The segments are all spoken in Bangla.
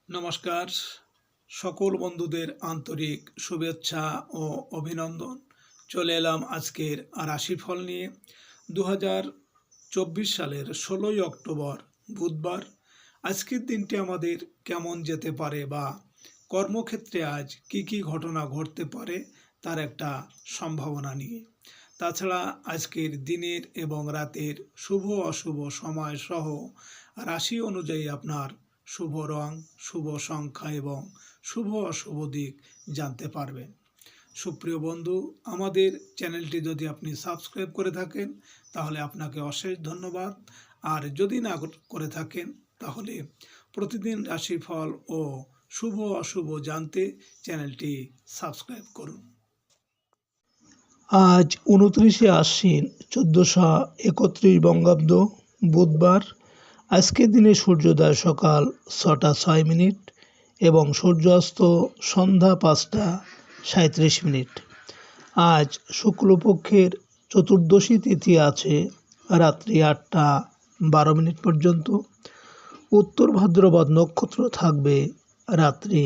নমস্কার, সকল বন্ধুদের আন্তরিক শুভেচ্ছা ও অভিনন্দন। চলে এলাম আজকের রাশিফল নিয়ে। 2024 সালের 16ই অক্টোবর বুধবার। আজকের দিনটি আমাদের কেমন যেতে পারে বা কর্মক্ষেত্রে আজ কি ঘটনা ঘটতে পারে তার একটা সম্ভাবনা নিয়ে। তাছাড়া আজকের দিনের এবং রাতের শুভ অশুভ সময় সহ রাশি অনুযায়ী আপনার শুভ রং, শুভ সংখ্যা এবং শুভ অশুভ দিক জানতে পারবেন। সুপ্রিয় বন্ধু, আমাদের চ্যানেলটি যদি আপনি সাবস্ক্রাইব করে থাকেন তাহলে আপনাকে অশেষ ধন্যবাদ। আর যদি না করে থাকেন তাহলে প্রতিদিন রাশিফল ও শুভ অশুভ জানতে চ্যানেলটি সাবস্ক্রাইব করুন। আজ 29শে আশ্বিন 1431 বঙ্গাব্দ বুধবার। আজকের দিনে সূর্যোদয় সকাল 6টা 6 মিনিট এবং সূর্যাস্ত সন্ধ্যা 5টা 37 মিনিট। আজ শুক্লপক্ষের চতুর্দশী তিথি আছে রাত্রি 8টা 12 মিনিট পর্যন্ত। উত্তর ভাদ্রপদ নক্ষত্র থাকবে রাত্রি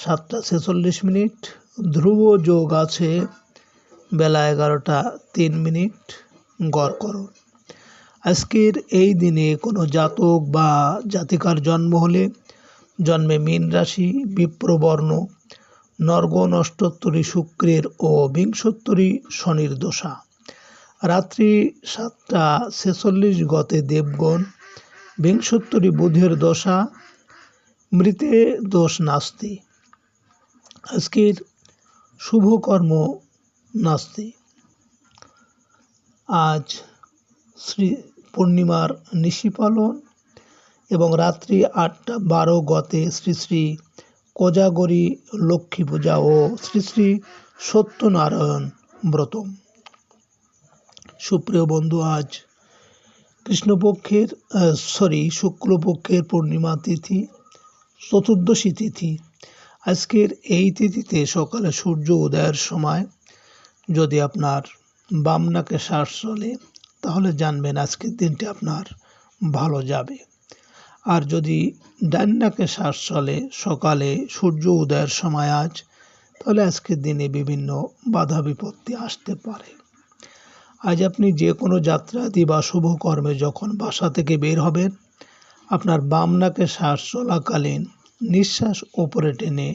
7টা 46 মিনিট। ধ্রুব যোগ আছে বেলা 11টা 3 মিনিট গড়করণ। আজকের এই দিনে কোনো জাতক বা জাতিকার জন্ম হলে জন্মে মীন রাশি, বিপ্রবর্ণ, নরগণ অষ্টোত্তরী শুক্রের ও বিংশোত্তরী শনির দশা। রাত্রি 7টা 46 গতে দেবগণ, বিংশোত্তরী বুধের দশা, মৃতে দোষ নাস্তি। আজকের শুভকর্ম নাস্তি। আজ শ্রী পূর্ণিমার নিশি পালন এবং রাত্রি 8টা 12 গতে শ্রী শ্রী কোজাগরী লক্ষ্মী পূজা ও শ্রী শ্রী সত্যনারায়ণ ব্রতম। সুপ্রিয় বন্ধু, আজ শুক্লপক্ষের পূর্ণিমা তিথি, চতুর্দশী তিথি। আজকের এই তিথিতে সকালে সূর্য উদয়ের সময় যদি আপনার বাম নাকে শ্বাস চলে তাহলে জানবেন আজকের দিনটি আপনার ভালো যাবে। আর যদি ডান নাকে শ্বাস চলে সকালে সূর্য উদয়ের সময় আজ, তাহলে আজকের দিনে বিভিন্ন বাধা বিপত্তি আসতে পারে। আজ আপনি যে কোনো যাত্রাদি বা শুভ কর্মে যখন বাসা থেকে বের হবেন, আপনার বাম নাকে শ্বাস চলাকালীন নিঃশ্বাস ওপরে টেনে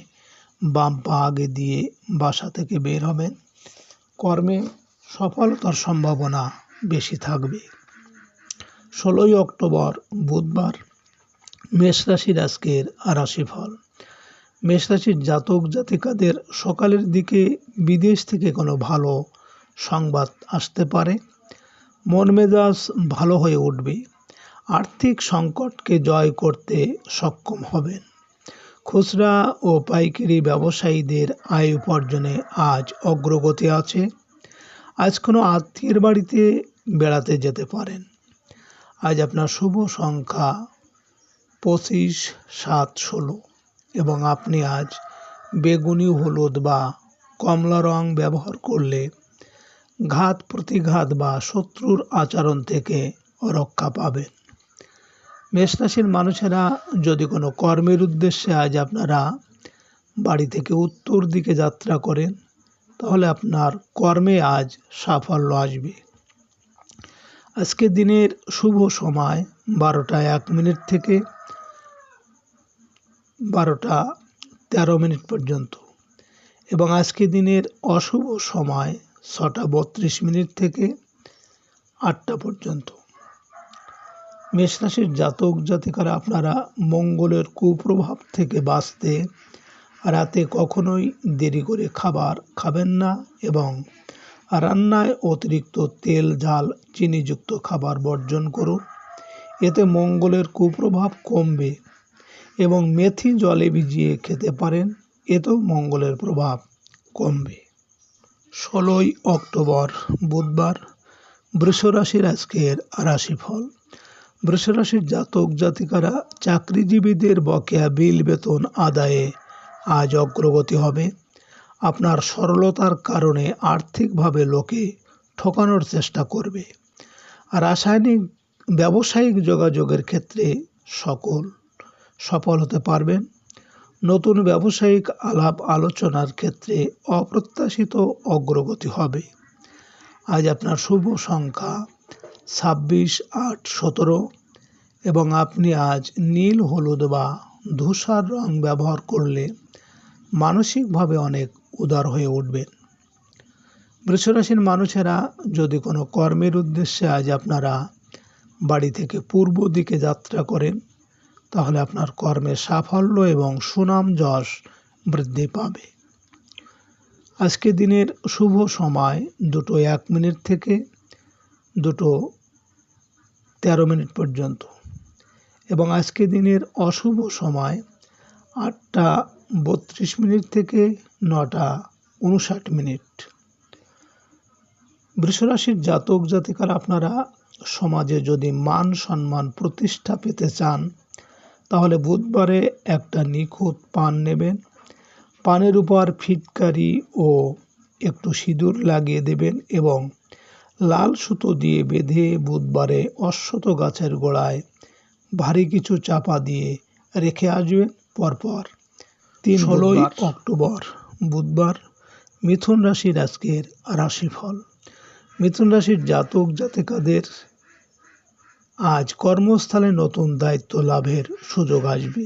বাম পা আগে দিয়ে বাসা থেকে বের হবেন। কর্মে সফলতার সম্ভাবনা বেশি থাকবে। 16ই অক্টোবর বুধবার। মেষ রাশির আজকের রাশিফল। মেষ রাশির জাতক জাতিকাদের সকালের দিকে বিদেশ থেকে কোনো ভালো সংবাদ আসতে পারে। মন মেজাজ ভালো হয়ে উঠবে। আর্থিক সংকটকে জয় করতে সক্ষম হবেন। খুচরা ও পাইকারি ব্যবসায়ীদের আয় উপার্জনে আজ অগ্রগতি আছে। আজ কোনো আত্মীয়ের বাড়িতে বেড়াতে যেতে পারেন। আজ আপনার শুভ সংখ্যা 25, 7, 16 এবং আপনি আজ বেগুনি, হলুদ বা কমলা রং ব্যবহার করলে ঘাত প্রতিঘাত বা শত্রুর আচরণ থেকে রক্ষা পাবেন। মেষ রাশির মানুষেরা যদি কোনো কর্মের উদ্দেশ্যে আজ আপনারা বাড়ি থেকে উত্তর দিকে যাত্রা করেন তাহলে আপনার কর্মে আজ সাফল্য আসবে। আজকের দিনের শুভ সময় 12টা 1 মিনিট থেকে 12টা 13 মিনিট পর্যন্ত এবং আজকের দিনের অশুভ সময় 6টা 32 মিনিট থেকে 8টা পর্যন্ত। মেষ রাশির জাতক জাতিকারা আপনারা মঙ্গলের কুপ্রভাব থেকে বাঁচতে রাতে কখনোই দেরি করে খাবার খাবেন না এবং রান্নায় অতিরিক্ত তেল, ঝাল, চিনিযুক্ত খাবার বর্জন করুন। এতে মঙ্গলের কুপ্রভাব কমবে এবং মেথি জলে ভিজিয়ে খেতে পারেন, এতেও মঙ্গলের প্রভাব কমবে। 16ই অক্টোবর বুধবার। বৃষ রাশির আজকের রাশিফল। বৃষ রাশির জাতক জাতিকারা চাকরিজীবীদের বকেয়া বিল বেতন আদায়ে আজ অগ্রগতি হবে। আপনার সরলতার কারণে আর্থিকভাবে লোকে ঠকানোর চেষ্টা করবে। ব্যবসায়িক যোগাযোগের ক্ষেত্রে সকল সফল হতে পারবেন। নতুন ব্যবসায়িক আলাপ আলোচনার ক্ষেত্রে অপ্রত্যাশিত অগ্রগতি হবে। আজ আপনার শুভ সংখ্যা 26, 8, 17 এবং আপনি আজ নীল, হলুদ বা ধূসর রং ব্যবহার করলে মানসিকভাবে অনেক উদার হয়ে উঠবেন। বৃষরাশির মানুষেরা যদি কোনো কর্মের উদ্দেশ্যে আজ আপনারা বাড়ি থেকে পূর্ব দিকে যাত্রা করেন, তাহলে আপনার কর্মের সাফল্য এবং সুনাম যশ বৃদ্ধি পাবে। আজকে দিনের শুভ সময় 2:01 থেকে 2:13 পর্যন্ত এবং আজকে দিনের অশুভ সময় 8:32 থেকে 9:59। বৃষরাশির জাতক জাতিকারা আপনারা সমাজে যদি মান সম্মান প্রতিষ্ঠা পেতে চান, তাহলে বুধবারে একটা নিখুঁত পান নেবেন, পানের উপর ফিটকারি ও একটু সিঁদুর লাগিয়ে দেবেন এবং লাল সুতো দিয়ে বেঁধে বুধবারে অশ্বত্থ গাছের গোড়ায় ভারী কিছু চাপা দিয়ে রেখে আসবেন। পরপর 16 অক্টোবর বুধবার মিথুন রাশির আজকের রাশিফল। মিথুন রাশির জাতক জাতিকাদের আজ কর্মস্থলে নতুন দায়িত্ব লাভের সুযোগ আসবে।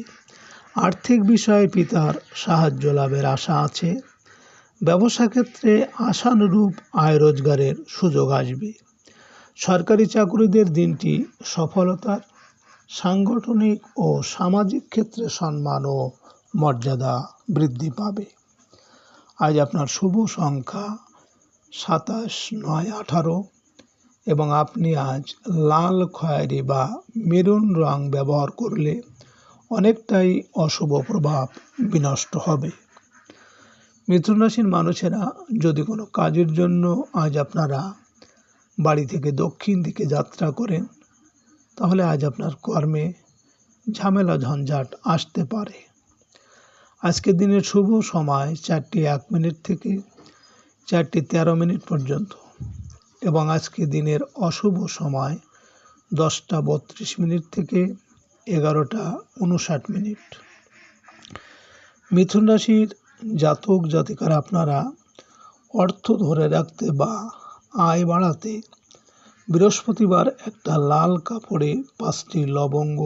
আর্থিক বিষয়ে পিতার সাহায্য লাভের আশা আছে। ব্যবসা ক্ষেত্রে আশানুরূপ আয় রোজগারের সুযোগ আসবে। সরকারি চাকরিদের দিনটি সফলতার, সাংগঠনিক ও সামাজিক ক্ষেত্রে সম্মান ও মর্যাদা বৃদ্ধি পাবে। আজ আপনার শুভ সংখ্যা 27, 9, 18 এবং আপনি আজ লাল, খয়েরি বা মেরুন রং ব্যবহার করলে অনেকটাই অশুভ প্রভাব বিনষ্ট হবে। মিথুন রাশির মানুষেরা যদি কোনো কাজের জন্য আজ আপনারা বাড়ি থেকে দক্ষিণ দিকে যাত্রা করেন, তাহলে আজ আপনার কর্মে ঝামেলা ঝঞ্ঝাট আসতে পারে। আজকের দিনের শুভ সময় 4:01 থেকে 4:13 পর্যন্ত এবং আজকে দিনের অশুভ সময় 10:32 থেকে 11:59। মিথুন রাশির জাতক জাতিকারা আপনারা অর্থ ধরে রাখতে বা আয় বাড়াতে বৃহস্পতিবার একটা লাল কাপড়ে 5টি লবঙ্গ,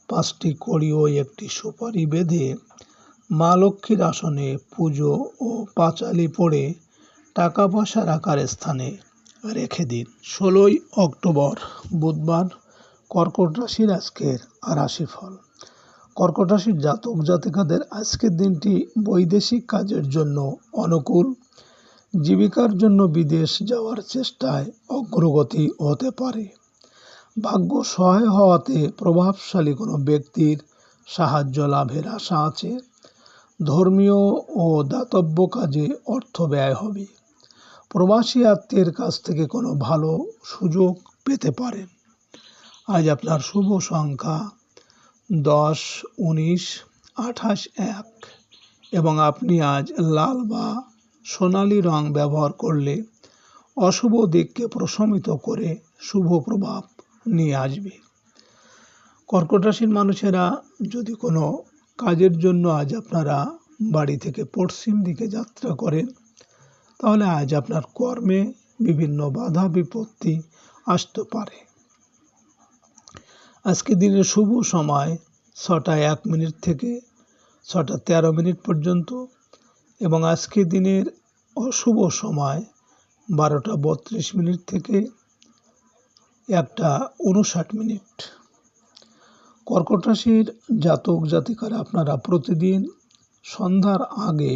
5টি কড়ি ও একটি সুপারি বেঁধে মা লক্ষ্মীর আসনে পুজো ও পাঁচালি পড়ে টাকা পয়সা রাখার স্থানে রেখে দিন। 16 অক্টোবর বুধবার কর্কট রাশির আজকের রাশিফল। কর্কট রাশির জাতক জাতিকাদের আজকের দিনটি বৈদেশিক কাজের জন্য অনুকূল। জীবিকার জন্য বিদেশ যাওয়ার চেষ্টায় অগ্রগতি হতে পারে। ভাগ্য সহায় হওয়াতে প্রভাবশালী কোনো ব্যক্তির সাহায্য লাভের আশা আছে। ধর্মীয় ও দাতব্য কাজে অর্থ ব্যয় হবে। প্রবাসী আত্মীয়ের কাছ থেকে কোনো ভালো সুযোগ পেতে পারেন। আজ আপনার শুভ সংখ্যা 10, 19, 28, 1 এবং আপনি আজ লাল বা সোনালী রং ব্যবহার করলে অশুভ দিককে প্রশমিত করে শুভ প্রভাব নিয়ে আসবে। কর্কট রাশির মানুষেরা যদি কোনো কাজের জন্য আজ আপনারা বাড়ি থেকে পশ্চিম দিকে যাত্রা করেন, তাহলে আজ আপনার কর্মে বিভিন্ন বাধা বিপত্তি আসতে পারে। আজকে দিনের শুভ সময় 6:01 থেকে 6:13 পর্যন্ত এবং আজকে দিনের অশুভ সময় 12:32 থেকে 1:59। কর্কট রাশির জাতক জাতিকারা আপনারা প্রতিদিন সন্ধ্যার আগে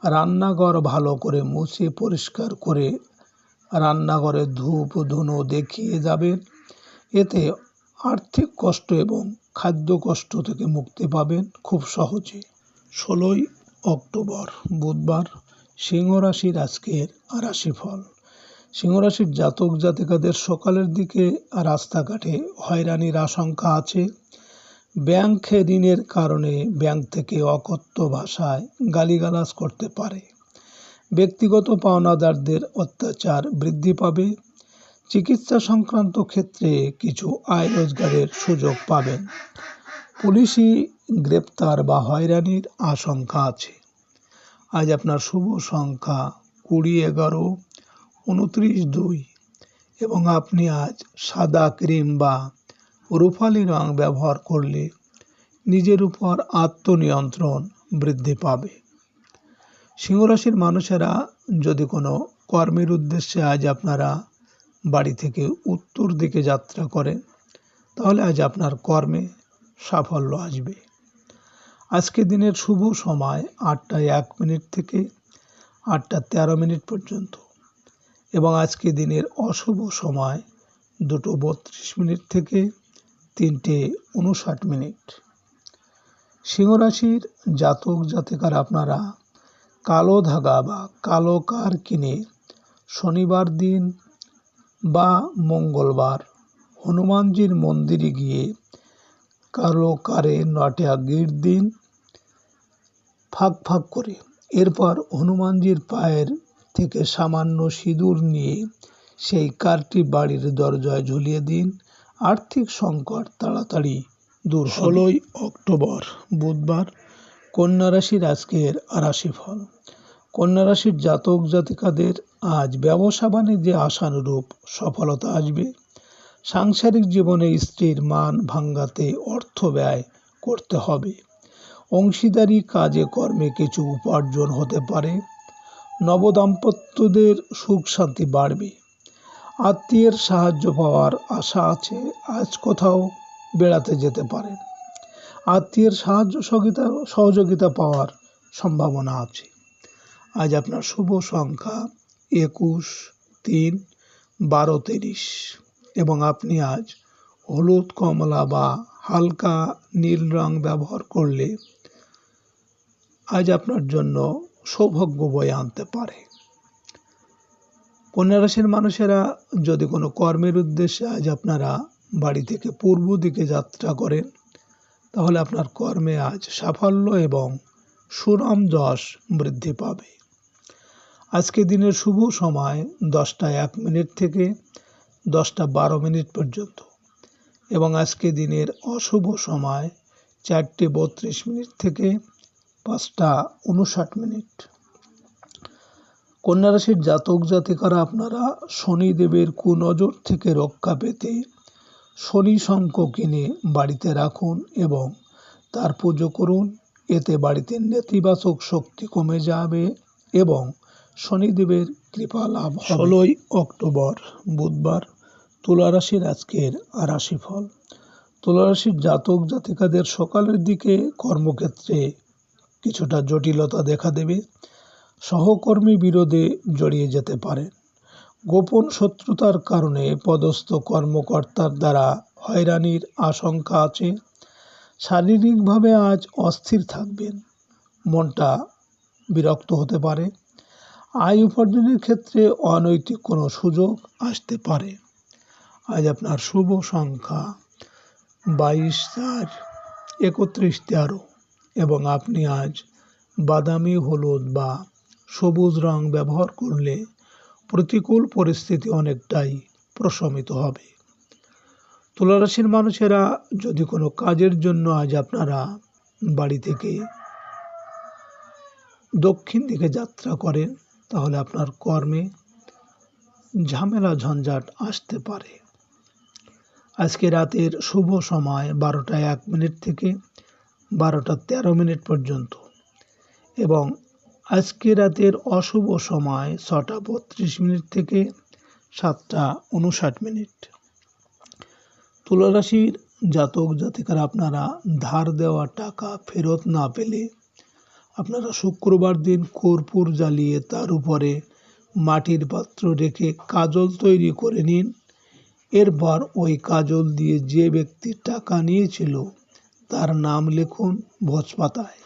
রান্নাঘর ভালো করে মুছে পরিষ্কার করে রান্নাঘরে ধূপ ধুনো দেখিয়ে যাবেন। এতে আর্থিক কষ্ট এবং খাদ্য কষ্ট থেকে মুক্তি পাবেন খুব সহজে। 16 অক্টোবর বুধবার সিংহ রাশির আজকের রাশিফল। সিংহ রাশির জাতক জাতিকাদের সকালের দিকে রাস্তাঘাটে হয়রানির আশঙ্কা আছে। ব্যাংক ঋণের কারণে ব্যাংক থেকে অকথ্য ভাষায় গালিগালাজ করতে পারে। ব্যক্তিগত পাওনাদারদের অত্যাচার বৃদ্ধি পাবে। চিকিৎসা সংক্রান্ত ক্ষেত্রে কিছু আয় রোজগারের সুযোগ পাবেন। পুলিশি গ্রেপ্তার বা হয়রানির আশঙ্কা আছে। আজ আপনার শুভ সংখ্যা 20, 11, 29, 2 এবং আপনি আজ সাদা ক্রিম বা রূপালি রং ব্যবহার করলে নিজের উপর আত্মনিয়ন্ত্রণ বৃদ্ধি পাবে। সিংহরাশির মানুষেরা যদি কোনো কর্মের উদ্দেশ্যে আজ আপনারা বাড়ি থেকে উত্তর দিকে যাত্রা করেন, তাহলে আজ আপনার কর্মে সাফল্য আসবে। আজকে দিনের শুভ সময় 8টা 1 মিনিট থেকে 8টা 13 মিনিট পর্যন্ত এবং আজকে দিনের অশুভ সময় 2টো 32 মিনিট থেকে 3টে 59 মিনিট। সিংহরাশির জাতক জাতিকার আপনারা কালো ধাগা বা কালো কার কিনে শনিবার দিন বা মঙ্গলবার হনুমানজির মন্দিরে গিয়ে কালো কারে 9টা গিট দিন ফাঁক ফাঁক করে। এরপর হনুমানজির পায়ের থেকে সামান্য সিঁদুর নিয়ে সেই কারটি বাড়ির দরজায় ঝুলিয়ে দিন। আর্থিক সংকট তাড়াতাড়ি দূর হবে। 16ই অক্টোবর বুধবার, কন্যা রাশির আজকের রাশিফল। কন্যা রাশির জাতক জাতিকাদের আজ ব্যবসা বাণিজ্যে আশানুরূপ সফলতা আসবে। সাংসারিক জীবনে স্ত্রীর মান ভাঙাতে অর্থ ব্যয় করতে হবে। অংশীদারি কাজে কর্মে কিছু উপার্জন হতে পারে। নবদাম্পত্যদের সুখ শান্তি বাড়বে। আত্মীয়ের সাহায্য পাওয়ার আশা আছে। আজ কোথাও বেড়াতে যেতে পারেন। আত্মীয়ের সহযোগিতা পাওয়ার সম্ভাবনা আছে। আজ আপনার শুভ সংখ্যা 21, 3, 12, 23 এবং আপনি আজ হলুদ, কমলা বা হালকা নীল রং ব্যবহার করলে আজ আপনার জন্য সৌভাগ্য বয়ে আনতে পারে। কন্যা রাশির মানুষেরা যদি কোনো কর্মের উদ্দেশ্যে আজ আপনারা বাড়ি থেকে পূর্ব দিকে যাত্রা করেন, তাহলে আপনার কর্মে আজ সাফল্য এবং সুনাম যশ বৃদ্ধি পাবে। আজকে দিনের শুভ সময় 10টা 1 মিনিট থেকে 10টা 12 মিনিট পর্যন্ত এবং আজকে দিনের অশুভ সময় 4টে 32 মিনিট থেকে 5টা 59 মিনিট। কন্যা রাশির জাতক জাতিকারা আপনারা শনিদেবের কুনজর থেকে রক্ষা পেতে শনি শঙ্খ কিনে বাড়িতে রাখুন এবং তার পুজো করুন। এতে বাড়িতে নেতিবাচক শক্তি কমে যাবে এবং শনিদেবের কৃপা লাভ হবে। 16ই অক্টোবর বুধবার, তুলা রাশির আজকের রাশিফল। তুলা রাশির জাতক জাতিকাদের সকালের দিকে কর্মক্ষেত্রে কিছুটা জটিলতা দেখা দেবে। সহকর্মী বিরোধে জড়িয়ে যেতে পারেন। গোপন শত্রুতার কারণে পদস্থ কর্মকর্তার দ্বারা হয়রানির আশঙ্কা আছে। শারীরিকভাবে আজ অস্থির থাকবেন। মনটা বিরক্ত হতে পারে। আয় উপার্জনের ক্ষেত্রে অনৈতিক কোনো সুযোগ আসতে পারে। আজ আপনার শুভ সংখ্যা 22, 4, 31, 13 এবং আপনি আজ বাদামি, হলুদ বা সবুজ রং ব্যবহার করলে প্রতিকূল পরিস্থিতি অনেকটাই প্রশমিত হবে। তুলা রাশির মানুষেরা যদি কোনো কাজের জন্য আজ আপনারা বাড়ি থেকে দক্ষিণ দিকে যাত্রা করেন, তাহলে আপনার কর্মে ঝামেলা ঝঞ্ঝাট আসতে পারে। আজকে রাতের শুভ সময় 12টা 1 মিনিট থেকে 12টা 13 মিনিট পর্যন্ত এবং আজকে রাতের অশুভ সময় 6টা 32 মিনিট থেকে 7টা 59 মিনিট। তুলা রাশির জাতক জাতিকারা আপনারা ধার দেওয়া টাকা ফেরত না পেলে আপনারা শুক্রবার দিন কর্পূর জ্বালিয়ে তার উপরে মাটির পাত্র রেখে কাজল তৈরি করে নিন। এরপর ওই কাজল দিয়ে যে ব্যক্তি টাকা নিয়েছিল তার নাম লিখুন ভোজপাতায়।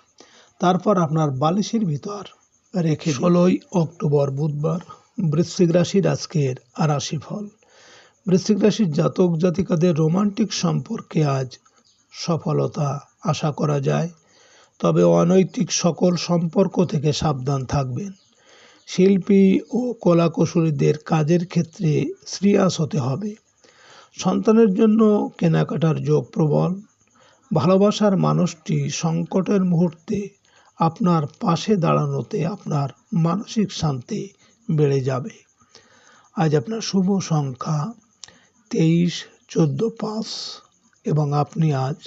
তারপর আপনার বালিশের ভিতর রেখে 16ই অক্টোবর বুধবার, বৃশ্চিক রাশির আজকের রাশিফল। বৃশ্চিক রাশির জাতক জাতিকাদের রোমান্টিক সম্পর্কে আজ সফলতা আশা করা যায়, তবে অনৈতিক সকল সম্পর্ক থেকে সাবধান থাকবেন। শিল্পী ও কলাকুশলীদের কাজের ক্ষেত্রে সিরিয়াস হতে হবে। সন্তানের জন্য কেনাকাটার যোগ প্রবল। ভালোবাসার মানুষটি সংকটের মুহূর্তে আপনার পাশে দাঁড়ানোতে আপনার মানসিক শান্তি বেড়ে যাবে। আজ আপনার শুভ সংখ্যা 23, 14, 5 এবং আপনি আজ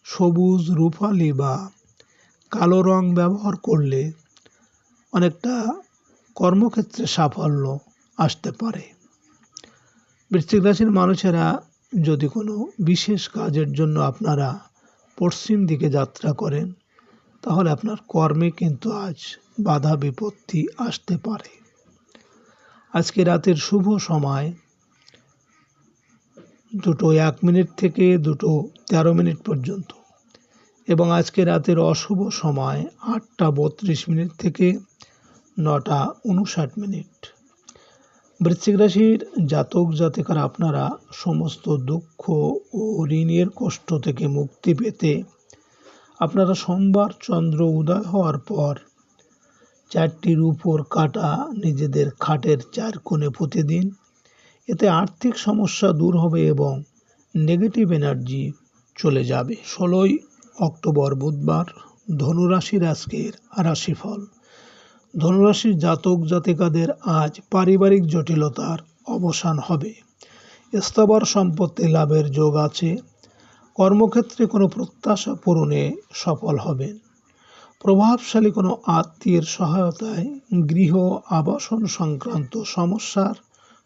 সবুজ, রূপালি বা কালো রং ব্যবহার করলে অনেকটা কর্মক্ষেত্রে সাফল্য আসতে পারে। বৃশ্চিক রাশির মানুষেরা যদি কোনো বিশেষ কাজের জন্য আপনারা পশ্চিম দিকে যাত্রা করেন, তাহলে আপনার কর্মে কিন্তু আজ বাধা বিপত্তি আসতে পারে। আজকে রাতের শুভ সময় 2:01 থেকে 2:13 পর্যন্ত এবং আজকে রাতের অশুভ সময় 8:32 থেকে 9:59। বৃশ্চিক রাশির জাতক জাতিকারা আপনারা সমস্ত দুঃখ ও ঋণের কষ্ট থেকে মুক্তি পেতে আপনারা সোমবার চন্দ্র উদয় হওয়ার পর 4টি রূপোর কাঁটা নিজেদের খাটের 4 কোণে পুঁতে দিন। এতে আর্থিক সমস্যা দূর হবে এবং নেগেটিভ এনার্জি চলে যাবে। 16 অক্টোবর বুধবার, ধনুরাশির আজকের রাশিফল। ধনুরাশির জাতক জাতিকাদের আজ পারিবারিক জটিলতার অবসান হবে। স্থাবর সম্পত্তি লাভের যোগ আছে। কর্মক্ষেত্রে কোনো প্রত্যাশা পূরণে সফল হবেন। প্রভাবশালী কোনো আত্মীয়ের সহায়তায় গৃহ আবাসন সংক্রান্ত সমস্যার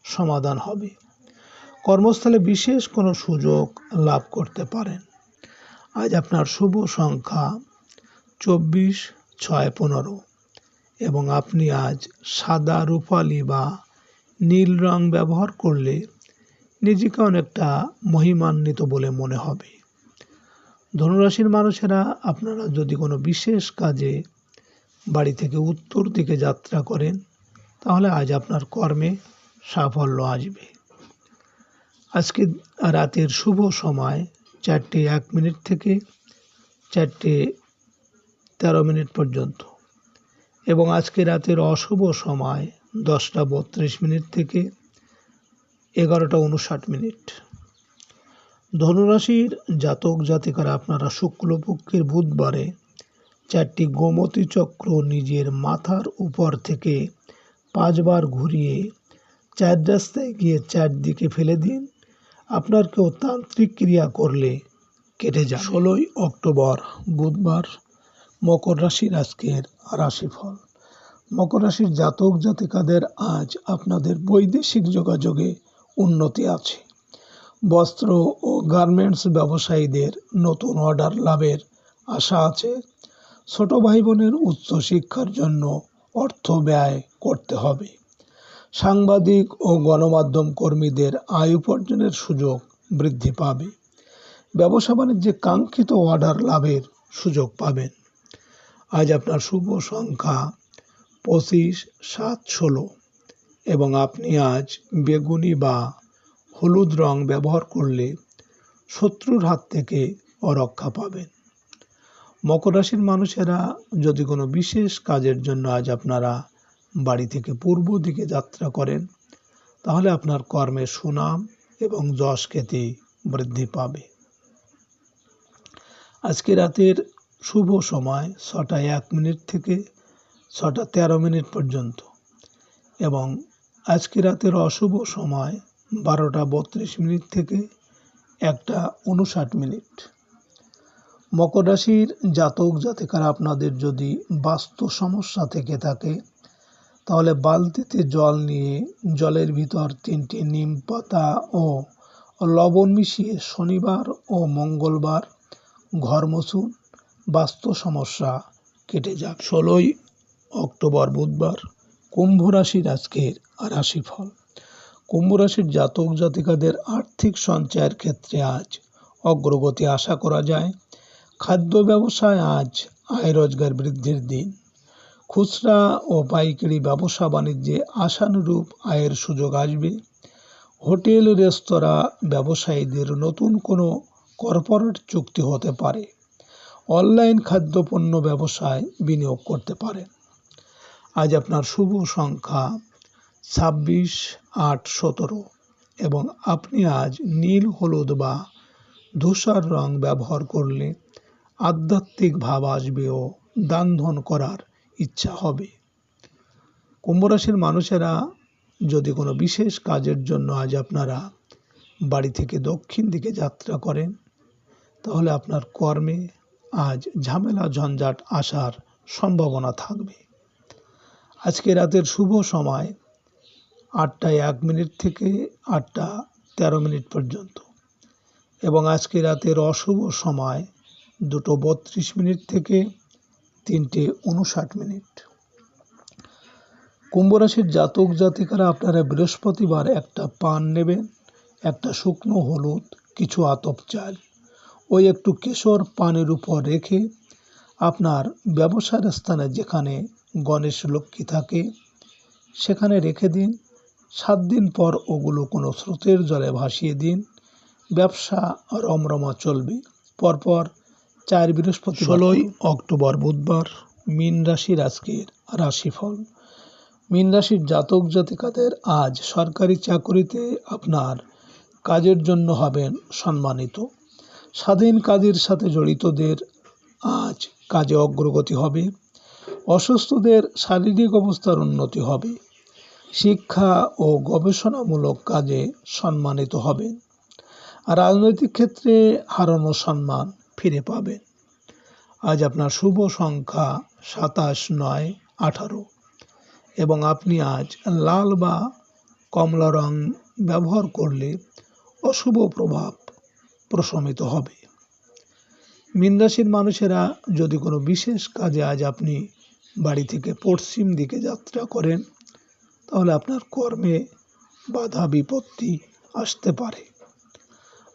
সমাধান হবে। কর্মস্থলে বিশেষ কোনো সুযোগ লাভ করতে পারেন। আজ আপনার শুভ সংখ্যা 24, 6, 15 এবং আপনি আজ সাদা, রূপালি বা নীল রং ব্যবহার করলে নিজেকে অনেকটা মহিমান্বিত বলে মনে হবে। ধনুরাশির মানুষেরা আপনারা যদি কোনো বিশেষ কাজে বাড়ি থেকে উত্তর দিকে যাত্রা করেন, তাহলে আজ আপনার কর্মে সাফল্য আসবে। আজকে রাতের শুভ সময় 4:01 থেকে 4:13 পর্যন্ত এবং আজকে রাতের অশুভ সময় 10:32 থেকে 11:59। ধনুরাশির জাতক জাতিকারা আপনারা শুক্লপক্ষের বুধবারে 4টি গোমতী চক্র নিজের মাথার উপর থেকে 5 বার ঘুরিয়ে 4 রাস্তায় গিয়ে 4 দিকে ফেলে দিন। আপনার কেউ তান্ত্রিক ক্রিয়া করলে কেটে যাবে। 16 অক্টোবর বুধবার, মকর রাশির আজকের রাশিফল। মকর রাশির জাতক জাতিকাদের আজ আপনাদের বৈদেশিক যোগাযোগে উন্নতি আছে। বস্ত্র ও গার্মেন্টস ব্যবসায়ীদের নতুন অর্ডার লাভের আশা আছে। ছোট ভাই বোনের উচ্চ শিক্ষার জন্য অর্থ ব্যয় করতে হবে। সাংবাদিক ও গণমাধ্যম কর্মীদের আয় উপার্জনের সুযোগ বৃদ্ধি পাবে। ব্যবসা বাণিজ্যে কাঙ্ক্ষিত অর্ডার লাভের সুযোগ পাবেন। আজ আপনার শুভ সংখ্যা 25, 7, 16 এবং আপনি আজ বেগুনি বা হলুদ রং ব্যবহার করলে শত্রুর হাত থেকে রক্ষা পাবেন। মকর রাশির মানুষেরা যদি কোনো বিশেষ কাজের জন্য আজ আপনারা বাড়ি থেকে পূর্ব দিকে যাত্রা করেন, তাহলে আপনার কর্মের সুনাম এবং যশ খ্যাতি বৃদ্ধি পাবে। আজকে রাতের শুভ সময় 6:01 থেকে 6:13 পর্যন্ত এবং আজকে রাতের অশুভ সময় 12:32 থেকে 1:59। মকর রাশির জাতক জাতিকারা আপনাদের যদি বাস্তু সমস্যা থেকে থাকে, তাহলে বালতিতে জল নিয়ে জলের ভিতর 3টি নিম পাতা ও লবণ মিশিয়ে শনিবার ও মঙ্গলবার ঘর মুছুন। বাস্তু সমস্যা কেটে যাক। 16 অক্টোবর বুধবার, কুম্ভ রাশির আজকের রাশিফল। কুম্ভ রাশির জাতক জাতিকাদের আর্থিক সঞ্চয়ের ক্ষেত্রে আজ অগ্রগতি আশা করা যায়। খাদ্য ব্যবসায় আজ আয় রোজগার বৃদ্ধির দিন। খুচরা ও পাইকারি ব্যবসা বাণিজ্যে আশানুরূপ আয়ের সুযোগ আসবে। হোটেল রেস্তোরাঁ ব্যবসায়ীদের নতুন কোনো কর্পোরেট চুক্তি হতে পারে। অনলাইন খাদ্যপণ্য ব্যবসায় বিনিয়োগ করতে পারেন। আজ আপনার শুভ সংখ্যা 26, 8, 17 এবং আপনি আজ নীল, হলুদ বা ধূসর রং ব্যবহার করলে আধ্যাত্মিক ভাব আসবে ও দান ধন করার ইচ্ছা হবে। কুম্ভ রাশির মানুষেরা যদি কোনো বিশেষ কাজের জন্য আজ আপনারা বাড়ি থেকে দক্ষিণ দিকে যাত্রা করেন, তাহলে আপনার কর্মে আজ ঝামেলা ঝঞ্ঝাট আসার সম্ভাবনা থাকবে। আজকে রাতের শুভ সময় 8টা 1 মিনিট থেকে 8টা 13 মিনিট পর্যন্ত এবং আজকে রাতের অশুভ সময় 2টো 32 মিনিট থেকে 3টে 59 মিনিট। কুম্ভ রাশির জাতক জাতিকারা আপনারা বৃহস্পতিবার একটা পান নেবেন, একটা শুকনো হলুদ, কিছু আতপ চাল ওই একটু কেশর পানের উপর রেখে আপনার ব্যবসার স্থানে যেখানে গণেশ লক্ষ্মী থাকে সেখানে রেখে দিন। 7 দিন পর ওগুলো কোনো স্রোতের জলে ভাসিয়ে দিন। ব্যবসা রমরমা চলবে। পরপর 4 বৃহস্পতিবার 16ই অক্টোবর বুধবার মীন রাশির আজকের রাশিফল। মীন রাশির জাতক জাতিকাদের আজ সরকারি চাকরিতে আপনার কাজের জন্য হবেন সম্মানিত। স্বাধীন কাজের সাথে জড়িতদের আজ কাজে অগ্রগতি হবে। অসুস্থদের শারীরিক অবস্থার উন্নতি হবে। শিক্ষা ও গবেষণামূলক কাজে সম্মানিত হবেন। রাজনৈতিক ক্ষেত্রে হারানো সম্মান ফিরে পাবেন। আজ আপনার শুভ সংখ্যা 27, 9, 18 এবং আপনি আজ লাল বা কমলা রং ব্যবহার করলে অশুভ প্রভাব প্রশমিত হবে। মীন রাশির মানুষেরা যদি কোনো বিশেষ কাজে আজ আপনি বাড়ি থেকে পশ্চিম দিকে যাত্রা করেন, তাহলে আপনার কর্মে বাধা বিপত্তি আসতে পারে।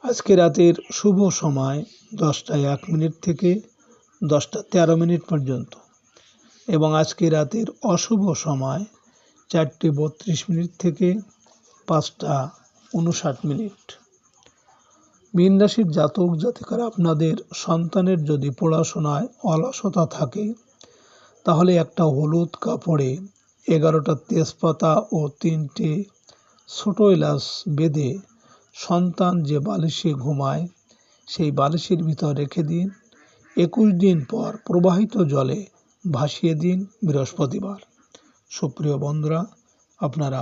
আজকে রাতের শুভ সময় 10টা 1 মিনিট থেকে 10টা 13 মিনিট পর্যন্ত এবং আজকে রাতের অশুভ সময় 4টে 32 মিনিট থেকে 5টা 59 মিনিট। মীন রাশির জাতক জাতিকারা আপনাদের সন্তানের যদি পড়াশোনায় অলসতা থাকে, তাহলে একটা হলুদ কাপড়ে 11টা তেজপাতা ও 3টে ছোট এলাচ বেঁধে সন্তান যে বালিশে ঘুমায় সেই বালিশের ভিতর রেখে দিন। 21 দিন পর প্রবাহিত জলে ভাসিয়ে দিন বৃহস্পতিবার। সুপ্রিয় বন্ধুরা, আপনারা